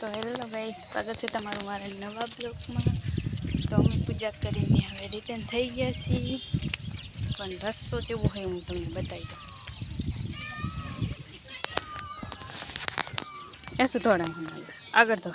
तो hello guys, स्वागत है तमारू मारा नवा ब्लॉगમાં। तो અમે પૂજા કરીને હવે રિટર્ન થઈ ગયા છીએ, પણ રસ્તો જેવો હોય હું તમને બતાવી દઉં। એસું થોડા આગળ તો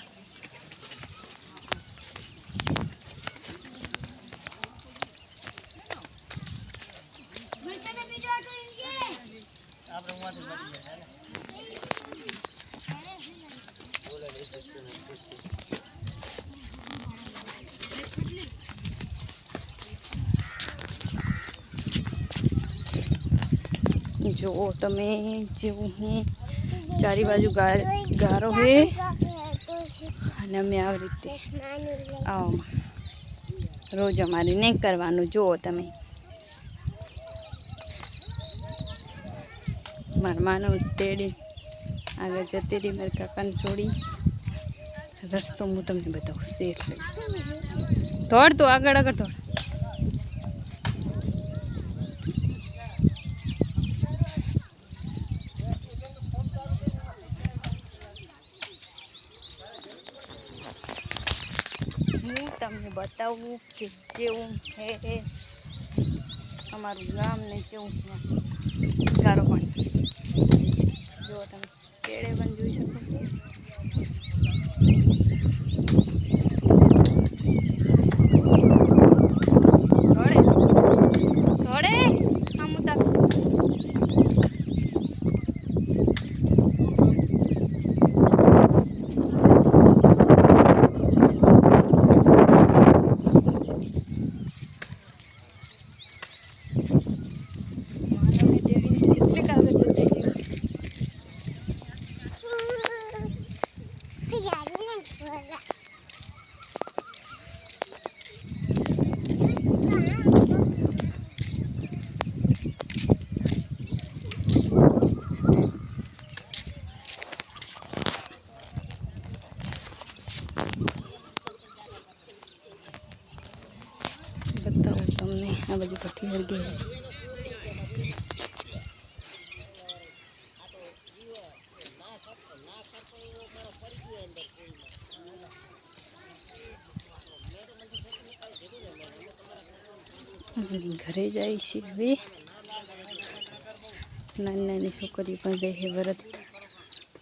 जो तमे जेवू है चारी बाजू गारो है अने अमे आ रीते रोज अमारे नहीं करवानुं। जो तमे मार मानव तेड़ी आगे जती रही मेरे काका ने छोड़ी रस्तो हूँ तमने बताऊँ से थोड़ तो आगळ आगळ थोड़ हूँ तमने बताऊँ कि जेवू है अमारू गाम ने जेवू गारो पाणी जो तमे पेड़े पण जोई शको बताओ तमने आ बाजू पट्टी हर गई घरे जाए वे नानी नानी छोकरी पण रहे व्रत।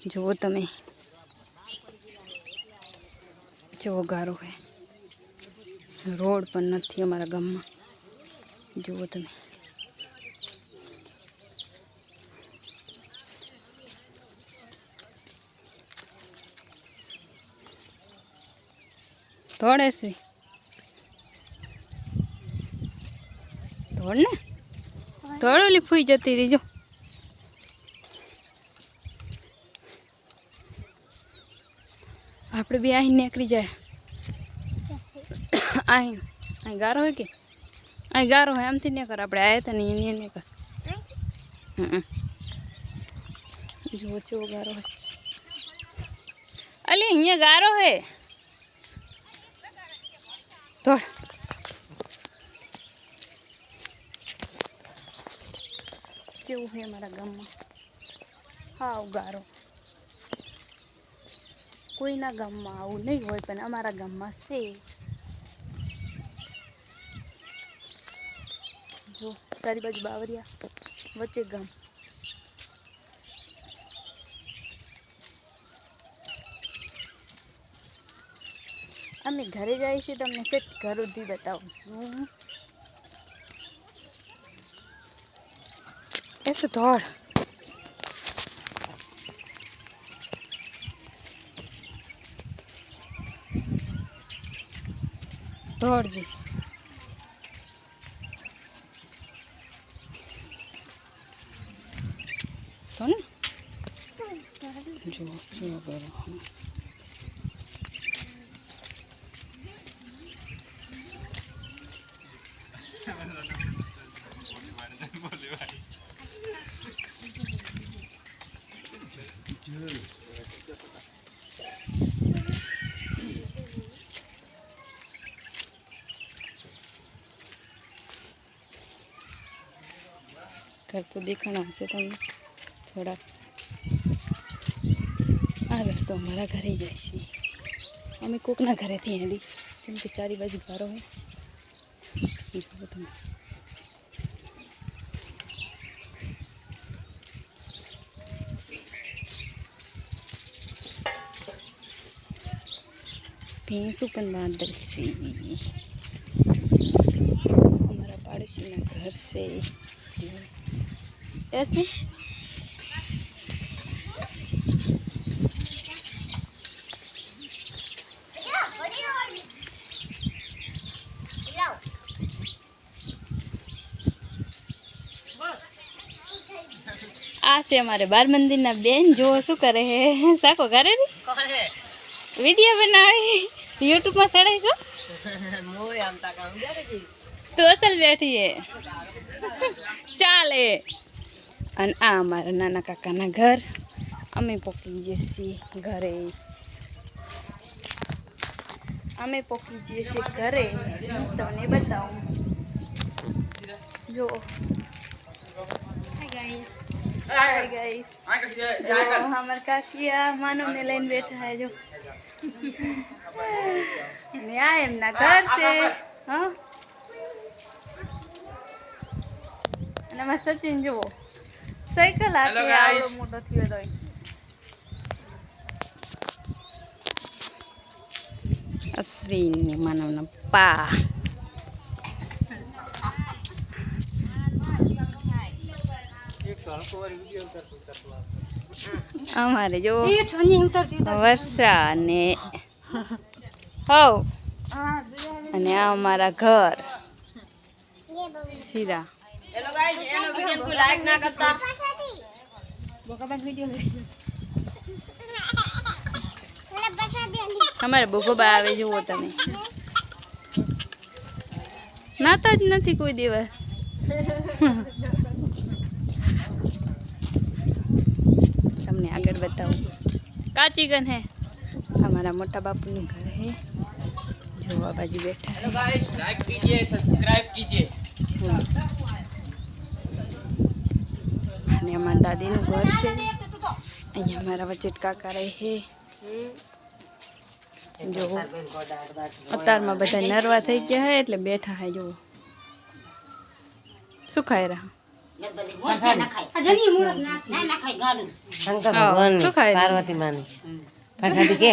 जो तमे जो गारो है रोड पण नथी अमारा गाम में। जो तमे थोड़े से थोड़ ने थोड़ो ली फूई जती रही। जो आपड़े भी आई निकली जाए आई आई गारो है कि आई गारो है आमथी नहीं कर आपड़े आया था नहीं कर जो चो गारो है अली अँ गारो है थोड़ केवू है हमारा गाम में हाँ गारो कोई ना गाम में आवू नहीं होय पण अमारा गाम में से जो चारी बाजू बावरिया वच्चे गाम। अमे घरे जाए छे तमने सेट घर उधी बताऊं छूं। ऐसे थोड़ थोड़ जी तो ना जो जो करो घर तो देखना से तुम थोड़ा आ रस्तो તો અમારા ઘરે જાય છે અમે કોકના ઘરેથી હેડી જેમ કે ચારી બાજુ ઘરો હોય જુઓ તમે ભેંસું પણ બાંધેલ છે અમારા પાડોશીના ઘર છે ऐसे आ से हमारे बार मंदिर ना बेन जो शू करे है साको करे री वीडियो बनावे यूट्यूब में चढ़ाई को तो असल बैठी है चाले અને આ અમારા નાના કાકાના ઘર અમે પોકી જઈએ ઘરે તમને બતાવું જો हाय गाइस हमारे काकिया मानव ने लाइन बैठा है जो मैं आए ना घर से हाँ नमः सचिन जो साइकिल आके आवड़ो मोटो थयो तो अश्विन मानव ना पा અમારે જો વર્ષા ને હવ અને આ અમારા ઘર સીરા हेलो गाइस एनो वीडियो को लाइक ना करता અમારે ભૂખોબા આવે જુઓ તમે નાતા જ નથી કોઈ દિવસ તમને આગળ બતાવું કાચી ગન હે हमारा मोटा बापू નું घर है जो आ बाजू बैठा है हेलो गाइस लाइक कीजिए सब्सक्राइब कीजिए અને અમારા દાદીનું ઘર છે અહીંયા અમારા વચ્ચે કાકા રહે છે જો અત્યારમાં બધા નરવા થઈ ગયા હે એટલે બેઠા હે જો શું ખાઈ રહ્યા पार्वती मानी प्रसादी के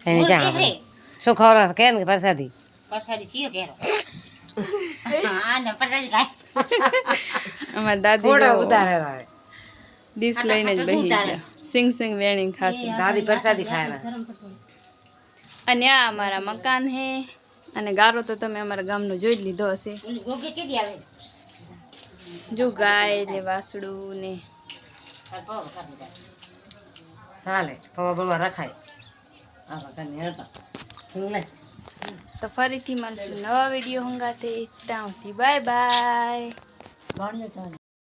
एनी जा सो खौरा के न प्रसादी ચિયો કેરો હા ને પ્રસાદી ખાય અમારા દાદી थोड़ा उतारे रहा है ડીશ લઈને જ બેહી ગયા સિંગ સિંગ વેણી ખાશે दादी प्रसादी खाए रहा અને આ અમારા મકાન હે અને ગારો તો તમે અમારા ગામનો જોઈ જ લીધો હશે ઓલી ગોગે કેદી આવે જો ગાય ને વાસડું ને તાર પાવ કાઢી દે चाले पवा बवा रखाय आ बका नेरता सुनले તો ફરીથી મળશું નવા વિડીયો હંગાતે ત્યાં સુધી બાય બાય बाणिया चाले